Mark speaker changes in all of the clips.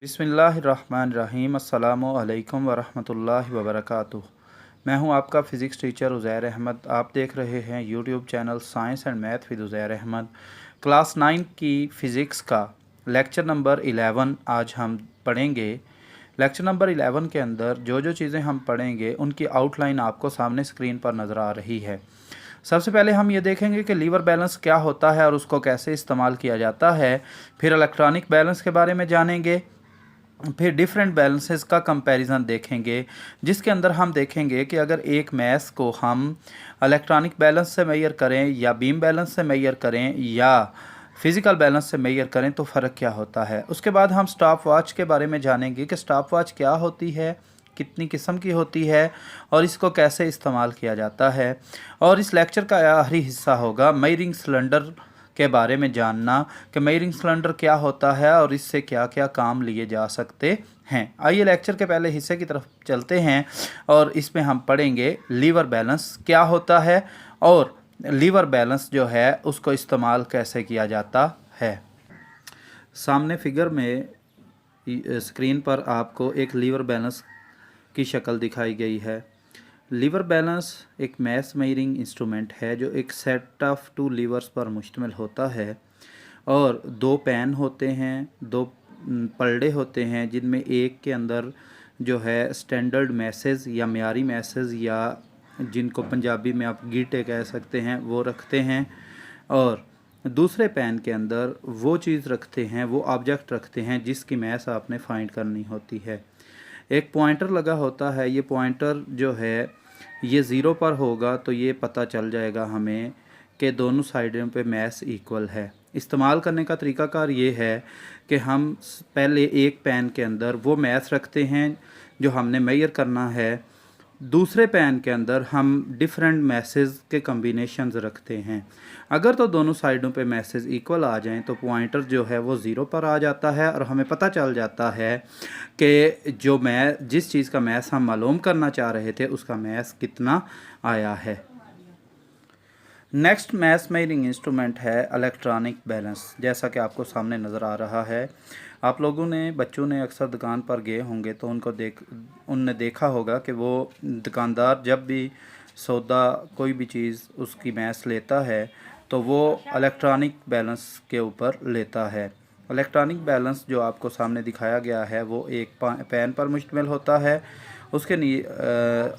Speaker 1: बिस्मिल्लाहिर्रहमानिर्रहीम अस्सलामु अलैकुम वरहमतुल्लाहि वबरकातुह। मैं हूं आपका फ़िज़िक्स टीचर उज़ैर अहमद। आप देख रहे हैं YouTube channel science and math with Uzair Ahmed. Class 9 की फ़िज़िक्स का लेक्चर नंबर 11 आज हम पढ़ेंगे। लेक्चर नंबर 11 के अंदर जो जो चीज़ें हम पढ़ेंगे उनकी आउटलाइन आपको सामने स्क्रीन पर नज़र आ रही है। सबसे पहले हम ये देखेंगे कि लीवर बैलेंस क्या होता है और उसको कैसे इस्तेमाल किया जाता है। फिर इलेक्ट्रॉनिक बैलेंस के बारे में जानेंगे। फिर डिफरेंट बैलेंसेस का कंपैरिजन देखेंगे, जिसके अंदर हम देखेंगे कि अगर एक मैस को हम इलेक्ट्रॉनिक बैलेंस से मेजर करें या बीम बैलेंस से मेजर करें या फिज़िकल बैलेंस से मेजर करें तो फ़र्क क्या होता है। उसके बाद हम स्टॉप वॉच के बारे में जानेंगे कि स्टॉप वॉच क्या होती है, कितनी किस्म की होती है और इसको कैसे इस्तेमाल किया जाता है। और इस लेक्चर का आखिरी हिस्सा होगा मेजरिंग सिलेंडर के बारे में जानना कि मेजरिंग सिलेंडर क्या होता है और इससे क्या क्या काम लिए जा सकते हैं। आइए लेक्चर के पहले हिस्से की तरफ चलते हैं और इसमें हम पढ़ेंगे लीवर बैलेंस क्या होता है और लीवर बैलेंस जो है उसको इस्तेमाल कैसे किया जाता है। सामने फिगर में स्क्रीन पर आपको एक लीवर बैलेंस की शक्ल दिखाई गई है। लीवर बैलेंस एक मैस मेजरिंग इंस्ट्रूमेंट है जो एक सेट ऑफ 2 लीवर्स पर मुश्तमिल होता है और 2 पैन होते हैं, 2 पलड़े होते हैं, जिनमें एक के अंदर जो है स्टैंडर्ड मैसेज या मियारी मैसेज या जिनको पंजाबी में आप गीटे कह सकते हैं वो रखते हैं और दूसरे पैन के अंदर वो चीज़ रखते हैं, वो ऑब्जेक्ट रखते हैं जिसकी मैस आपने फाइंड करनी होती है। एक पॉइंटर लगा होता है, ये पॉइंटर जो है ये ज़ीरो पर होगा तो ये पता चल जाएगा हमें कि दोनों साइडों पे मैस इक्वल है। इस्तेमाल करने का तरीकाकार ये है कि हम पहले एक पैन के अंदर वो मैस रखते हैं जो हमने मेजर करना है, दूसरे पैन के अंदर हम डिफरेंट मैसेज के कम्बिनेशंस रखते हैं। अगर तो दोनों साइडों पे मैसेज इक्वल आ जाएं तो पॉइंटर जो है वो ज़ीरो पर आ जाता है और हमें पता चल जाता है कि जिस चीज़ का मैस हम मालूम करना चाह रहे थे उसका मैस कितना आया है। नेक्स्ट मैस मेजरिंग इंस्ट्रूमेंट है इलेक्ट्रॉनिक बैलेंस। जैसा कि आपको सामने नज़र आ रहा है, आप लोगों ने बच्चों ने अक्सर दुकान पर गए होंगे तो उनने देखा होगा कि वो दुकानदार जब भी सौदा कोई भी चीज़ उसकी मैस लेता है तो वो इलेक्ट्रॉनिक बैलेंस के ऊपर लेता है। इलेक्ट्रॉनिक बैलेंस जो आपको सामने दिखाया गया है वो एक पैन पर मुश्तमिल होता है,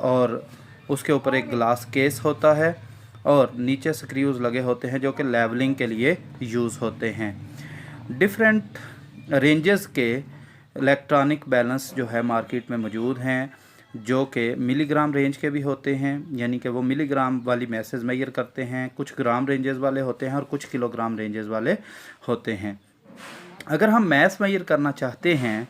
Speaker 1: और उसके ऊपर एक ग्लास केस होता है और नीचे स्क्रूज लगे होते हैं जो कि लेवलिंग के लिए यूज़ होते हैं। डिफरेंट रेंजेस के इलेक्ट्रॉनिक बैलेंस जो है मार्केट में मौजूद हैं, जो कि मिलीग्राम रेंज के भी होते हैं, यानी कि वो मिलीग्राम वाली मैसेज मेजर करते हैं। कुछ ग्राम रेंजेस वाले होते हैं और कुछ किलोग्राम रेंजेस वाले होते हैं। अगर हम मैस मेजर करना चाहते हैं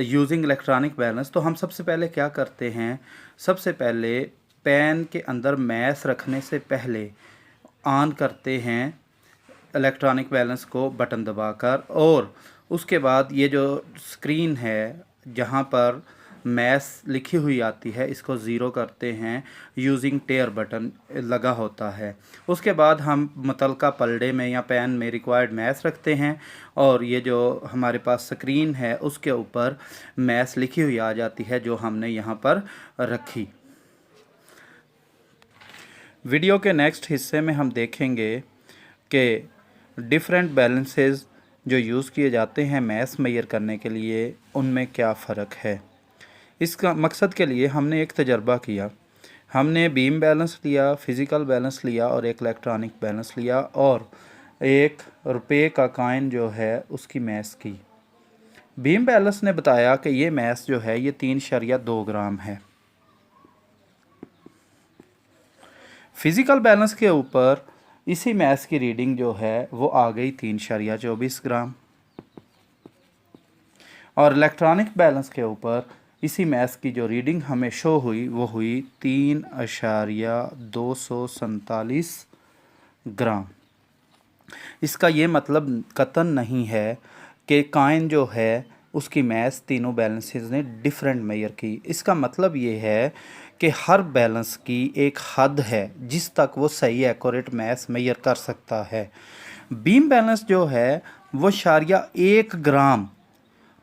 Speaker 1: यूजिंग इलेक्ट्रॉनिक बैलेंस तो हम सबसे पहले क्या करते हैं, सबसे पहले पैन के अंदर मैस रखने से पहले ऑन करते हैं इलेक्ट्रॉनिक बैलेंस को बटन दबाकर, और उसके बाद ये जो स्क्रीन है जहाँ पर मैस लिखी हुई आती है इसको ज़ीरो करते हैं यूजिंग टेयर बटन लगा होता है। उसके बाद हम मुतलका पलड़े में या पैन में रिक्वायर्ड मैस रखते हैं और ये जो हमारे पास स्क्रीन है उसके ऊपर मैस लिखी हुई आ जाती है जो हमने यहाँ पर रखी। वीडियो के नेक्स्ट हिस्से में हम देखेंगे कि डिफरेंट बैलेंसेस जो यूज़ किए जाते हैं मैस मेजर करने के लिए उनमें क्या फ़र्क है। इसका मकसद के लिए हमने एक तजर्बा किया। हमने बीम बैलेंस लिया, फ़िज़िकल बैलेंस लिया और एक इलेक्ट्रॉनिक बैलेंस लिया और एक रुपये का कॉइन जो है उसकी मैस की। बीम बैलेंस ने बताया कि ये मैस जो है ये 3.2 ग्राम है। फ़िज़िकल बैलेंस के ऊपर इसी मैस की रीडिंग जो है वो आ गई 3.24 ग्राम और इलेक्ट्रॉनिक बैलेंस के ऊपर इसी मैस की जो रीडिंग हमें शो हुई वो हुई 3.247 ग्राम। इसका ये मतलब कतन नहीं है कि कॉइन जो है उसकी मैस तीनों बैलेंसेस ने डिफरेंट मेजर की। इसका मतलब ये है कि हर बैलेंस की एक हद है जिस तक वो सही एक्यूरेट मैस मेजर कर सकता है। बीम बैलेंस जो है वो 1 ग्राम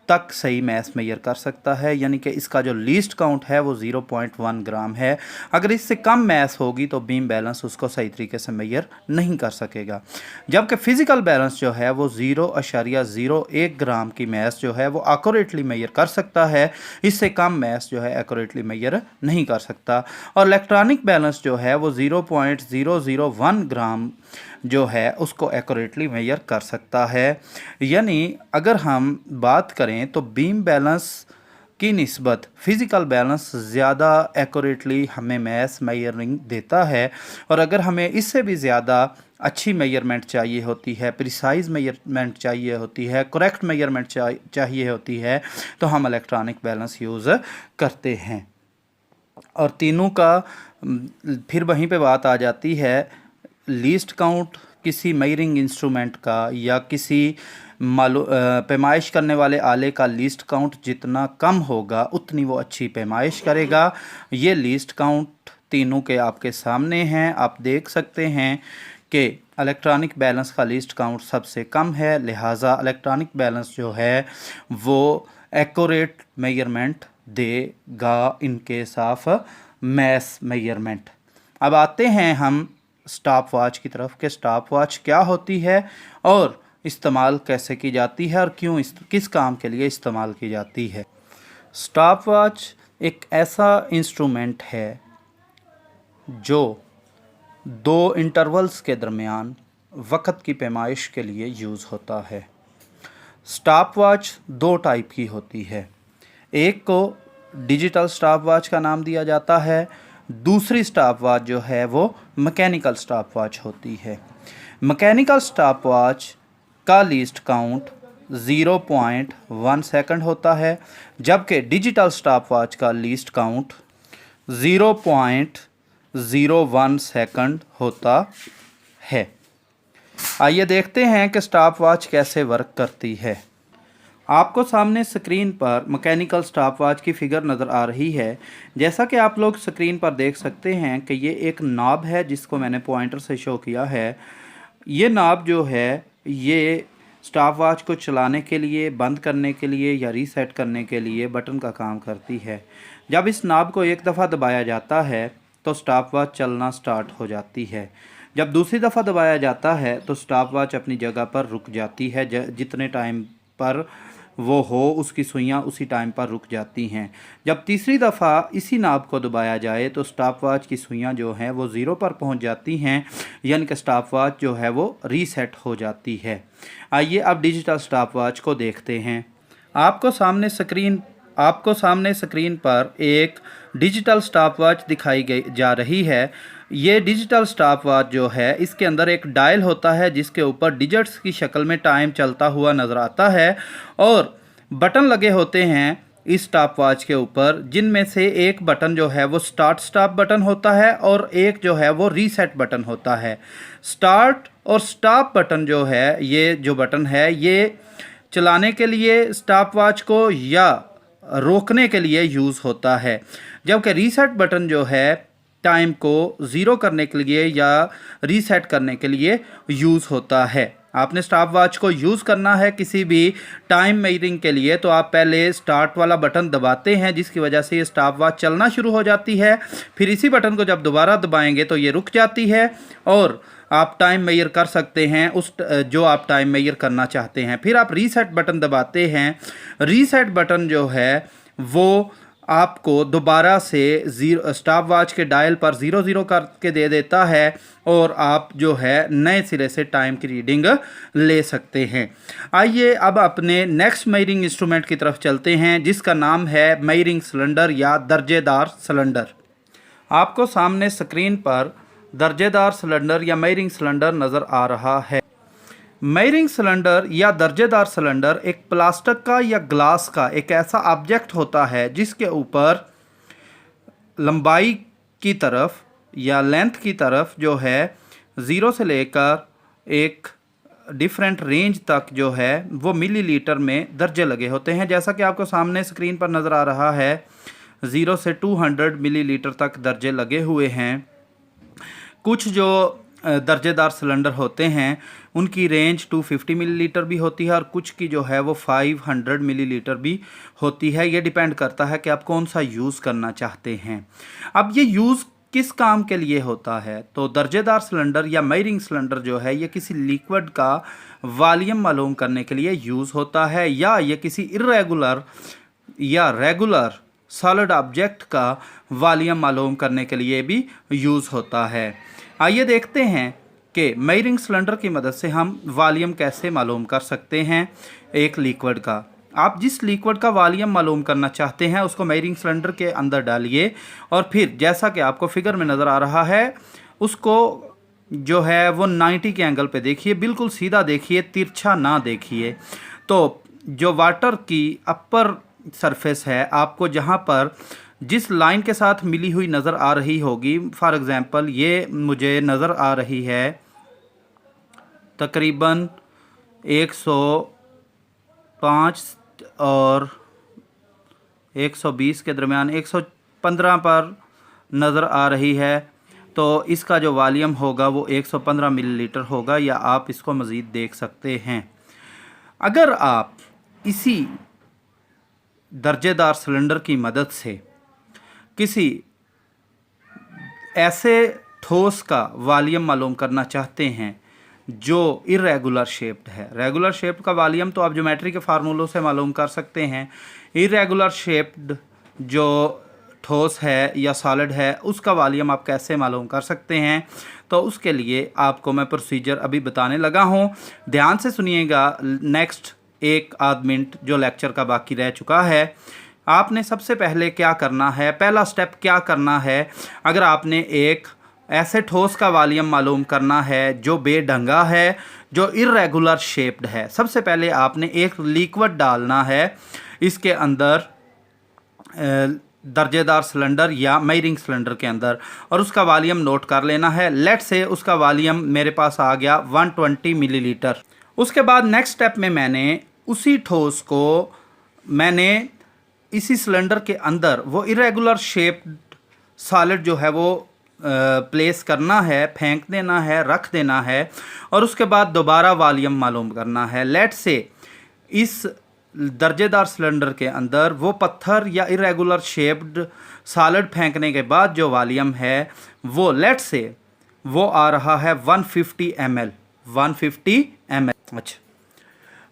Speaker 1: तक सही मैस मेजर कर सकता है, यानी कि इसका जो लीस्ट काउंट है वो 0.1 ग्राम है। अगर इससे कम मैस होगी तो बीम बैलेंस उसको सही तरीके से मेजर नहीं कर सकेगा। जबकि फ़िज़िकल बैलेंस जो है वो 0.01 ग्राम की मैस जो है वो एक्यूरेटली मेजर कर सकता है, इससे कम मैस जो है एक्यूरेटली मेजर नहीं कर सकता। और इलेक्ट्रॉनिक बैलेंस जो है वो 0.001 ग्राम जो है उसको एक्यूरेटली मेजर कर सकता है। यानी अगर हम बात करें तो बीम बैलेंस की निस्बत फ़िज़िकल बैलेंस ज़्यादा एक्यूरेटली हमें मैस मेजरिंग देता है। और अगर हमें इससे भी ज़्यादा अच्छी मेजरमेंट चाहिए होती है, प्रिसाइज मेजरमेंट चाहिए होती है, करेक्ट मेजरमेंट चाहिए होती है, तो हम इलेक्ट्रॉनिक बैलेंस यूज़ करते हैं। और तीनों का फिर वहीं पे बात आ जाती है, लीस्ट काउंट किसी मेजरिंग इंस्ट्रूमेंट का या किसी पैमाइश करने वाले आले का लीस्ट काउंट जितना कम होगा उतनी वो अच्छी पैमाइश करेगा। ये लीस्ट काउंट तीनों के आपके सामने हैं, आप देख सकते हैं कि इलेक्ट्रॉनिक बैलेंस का लीस्ट काउंट सबसे कम है, लिहाजा इलेक्ट्रॉनिक बैलेंस जो है वो एक्यूरेट मेजरमेंट देगा in case of mass measurement. अब आते हैं हम स्टॉप वॉच की तरफ कि स्टॉप वॉच क्या होती है और इस्तेमाल कैसे की जाती है और क्यों किस काम के लिए इस्तेमाल की जाती है। स्टॉप वॉच एक ऐसा इंस्ट्रूमेंट है जो दो इंटरवल्स के दरमियान वक़्त की पैमाइश के लिए यूज़ होता है। स्टॉप वॉच दो टाइप की होती है, एक को डिजिटल स्टॉप वॉच का नाम दिया जाता है, दूसरी स्टॉप वॉच जो है वो मैकेनिकल स्टॉप वॉच होती है। मैकेनिकल स्टॉप वॉच का लीस्ट काउंट 0.1 सेकंड होता है, जबकि डिजिटल स्टॉप वॉच का लीस्ट काउंट 0.01 सेकंड होता है। आइए देखते हैं कि स्टॉप वॉच कैसे वर्क करती है। आपको सामने स्क्रीन पर मैकेनिकल स्टॉप वॉच की फ़िगर नज़र आ रही है। जैसा कि आप लोग स्क्रीन पर देख सकते हैं कि ये एक नॉब है जिसको मैंने पॉइंटर से शो किया है। ये नॉब जो है ये स्टॉप वॉच को चलाने के लिए, बंद करने के लिए या रीसेट करने के लिए बटन का काम करती है। जब इस नॉब को एक दफ़ा दबाया जाता है तो स्टॉप वॉच चलना स्टार्ट हो जाती है। जब दूसरी दफ़ा दबाया जाता है तो स्टॉप वॉच अपनी जगह पर रुक जाती है, जितने टाइम पर वो हो उसकी सुइयाँ उसी टाइम पर रुक जाती हैं। जब तीसरी दफ़ा इसी नाब को दबाया जाए तो स्टॉप वॉच की सुइयाँ जो हैं वो ज़ीरो पर पहुंच जाती हैं, यानी कि स्टॉप वॉच जो है वो रीसेट हो जाती है। आइए अब डिजिटल स्टॉप वॉच को देखते हैं। आपको सामने स्क्रीन पर एक डिजिटल स्टॉप वॉच दिखाई जा रही है। ये डिजिटल स्टॉप वॉच जो है इसके अंदर एक डायल होता है जिसके ऊपर डिजिट्स की शक्ल में टाइम चलता हुआ नज़र आता है और बटन लगे होते हैं इस स्टॉप वॉच के ऊपर, जिनमें से एक बटन जो है वो स्टार्ट स्टॉप बटन होता है और एक जो है वो रीसेट बटन होता है। स्टार्ट और स्टॉप बटन जो है, ये जो बटन है ये चलाने के लिए स्टॉप वॉच को या रोकने के लिए यूज़ होता है, जबकि रीसेट बटन जो है टाइम को ज़ीरो करने के लिए या रीसेट करने के लिए यूज़ होता है। आपने स्टॉप वॉच को यूज़ करना है किसी भी टाइम मेजरिंग के लिए तो आप पहले स्टार्ट वाला बटन दबाते हैं, जिसकी वजह से ये स्टॉप वॉच चलना शुरू हो जाती है। फिर इसी बटन को जब दोबारा दबाएंगे तो ये रुक जाती है और आप टाइम मेजर कर सकते हैं उस जो आप टाइम मेजर करना चाहते हैं। फिर आप रीसेट बटन दबाते हैं। रीसेट बटन जो है वो आपको दोबारा से स्टॉप वॉच के डायल पर 00 करके दे देता है और आप जो है नए सिरे से टाइम की रीडिंग ले सकते हैं। आइए अब अपने नेक्स्ट मेजरिंग इंस्ट्रूमेंट की तरफ चलते हैं जिसका नाम है मेजरिंग सिलेंडर या दर्जेदार सिलेंडर। आपको सामने स्क्रीन पर दर्जेदार सिलेंडर या मेजरिंग सिलेंडर नज़र आ रहा है। मेजरिंग सिलेंडर या दर्जेदार सिलेंडर एक प्लास्टिक का या ग्लास का एक ऐसा ऑब्जेक्ट होता है जिसके ऊपर लंबाई की तरफ या लेंथ की तरफ जो है 0 से लेकर एक डिफरेंट रेंज तक जो है वो मिलीलीटर में दर्जे लगे होते हैं। जैसा कि आपको सामने स्क्रीन पर नज़र आ रहा है 0 से 200 मिलीलीटर तक दर्जे लगे हुए हैं। कुछ जो दर्जेदार सिलेंडर होते हैं उनकी रेंज 250 मिलीलीटर भी होती है और कुछ की जो है वो 500 मिलीलीटर भी होती है। ये डिपेंड करता है कि आप कौन सा यूज़ करना चाहते हैं। अब ये यूज़ किस काम के लिए होता है, तो दर्जेदार सिलेंडर या मेयरिंग सिलेंडर जो है ये किसी लिक्विड का वॉल्यूम मालूम करने के लिए यूज़ होता है, या ये किसी इर्रेगुलर या रेगुलर सॉलिड ऑब्जेक्ट का वॉल्यूम मालूम करने के लिए भी यूज़ होता है। आइए देखते हैं कि मेयरिंग सिलेंडर की मदद से हम वॉल्यूम कैसे मालूम कर सकते हैं एक लिक्विड का। आप जिस लिक्विड का वॉल्यूम मालूम करना चाहते हैं उसको मेयरिंग सिलेंडर के अंदर डालिए और फिर जैसा कि आपको फिगर में नज़र आ रहा है उसको जो है वो 90 के एंगल पे देखिए, बिल्कुल सीधा देखिए, तिरछा ना देखिए। तो जो वाटर की अपर सरफेस है आपको जहाँ पर जिस लाइन के साथ मिली हुई नज़र आ रही होगी, फॉर एग्ज़ाम्पल ये मुझे नज़र आ रही है तकरीबन 105 और 120 के दरमियान 115 पर नज़र आ रही है, तो इसका जो वॉल्यूम होगा वो 115 मिलीलीटर होगा, या आप इसको मज़ीद देख सकते हैं। अगर आप इसी दर्जेदार सिलेंडर की मदद से किसी ऐसे ठोस का वॉल्यूम मालूम करना चाहते हैं जो इरेगुलर शेप्ड है, रेगुलर शेप्ड का वॉल्यूम तो आप ज्योमेट्री के फार्मूलों से मालूम कर सकते हैं, इरेगुलर शेप्ड जो ठोस है या सॉलिड है उसका वॉल्यूम आप कैसे मालूम कर सकते हैं, तो उसके लिए आपको मैं प्रोसीजर अभी बताने लगा हूँ। ध्यान से सुनिएगा, नेक्स्ट 1 आध मिनट जो लेक्चर का बाकी रह चुका है। आपने सबसे पहले क्या करना है, पहला स्टेप क्या करना है, अगर आपने एक ऐसे ठोस का वॉल्यूम मालूम करना है जो बेढंगा है, जो इरेगुलर शेप्ड है, सबसे पहले आपने एक लिक्विड डालना है इसके अंदर दर्जेदार सिलेंडर या मेयरिंग सिलेंडर के अंदर, और उसका वॉल्यूम नोट कर लेना है। लेट से उसका वॉल्यूम मेरे पास आ गया 120 मिलीलीटर। उसके बाद नेक्स्ट स्टेप में मैंने उसी ठोस को मैंने इसी सिलेंडर के अंदर वो इरेगुलर शेप्ड सॉलिड जो है वो प्लेस करना है, फेंक देना है, रख देना है, और उसके बाद दोबारा वॉल्यूम मालूम करना है। लेट से इस दर्जेदार सिलेंडर के अंदर वो पत्थर या इरेगुलर शेप्ड सॉलिड फेंकने के बाद जो वॉल्यूम है वो लेट से वो आ रहा है 150 ml। 150 ml। अच्छा,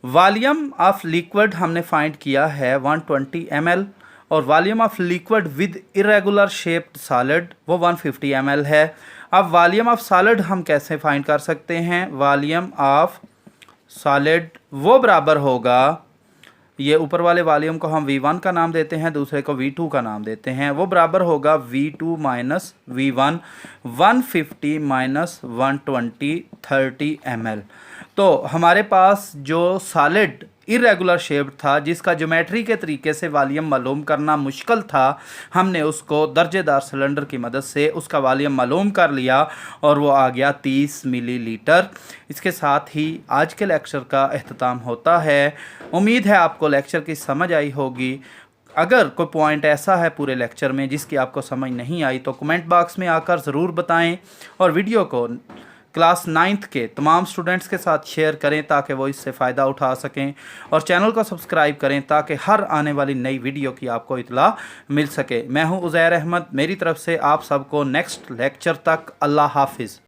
Speaker 1: वॉल्यूम ऑफ लिक्विड हमने फाइंड किया है 120 ml और volume of liquid with irregular shaped solid वो 150 ml है। अब वॉल्यूम ऑफ सॉलिड हम कैसे फाइंड कर सकते हैं, वॉल्यूम ऑफ सॉलिड वो बराबर होगा, ये ऊपर वाले वॉल्यूम को हम V1 का नाम देते हैं, दूसरे को V2 का नाम देते हैं, वो बराबर होगा V2 minus V1, 150 minus 120 30 ml। तो हमारे पास जो सॉलिड इरेगुलर शेप था जिसका ज्योमेट्री के तरीके से वॉल्यूम मालूम करना मुश्किल था, हमने उसको दर्जेदार सिलेंडर की मदद से उसका वॉल्यूम मालूम कर लिया और वो आ गया 30 मिलीलीटर। इसके साथ ही आज के लेक्चर का अख्ताम होता है। उम्मीद है आपको लेक्चर की समझ आई होगी। अगर कोई पॉइंट ऐसा है पूरे लेक्चर में जिसकी आपको समझ नहीं आई तो कमेंट बॉक्स में आकर ज़रूर बताएं और वीडियो को क्लास 9th के तमाम स्टूडेंट्स के साथ शेयर करें ताकि वो इससे फ़ायदा उठा सकें, और चैनल को सब्सक्राइब करें ताकि हर आने वाली नई वीडियो की आपको इत्तला मिल सके। मैं हूं उज़ैर अहमद, मेरी तरफ से आप सबको नेक्स्ट लेक्चर तक अल्लाह हाफिज़।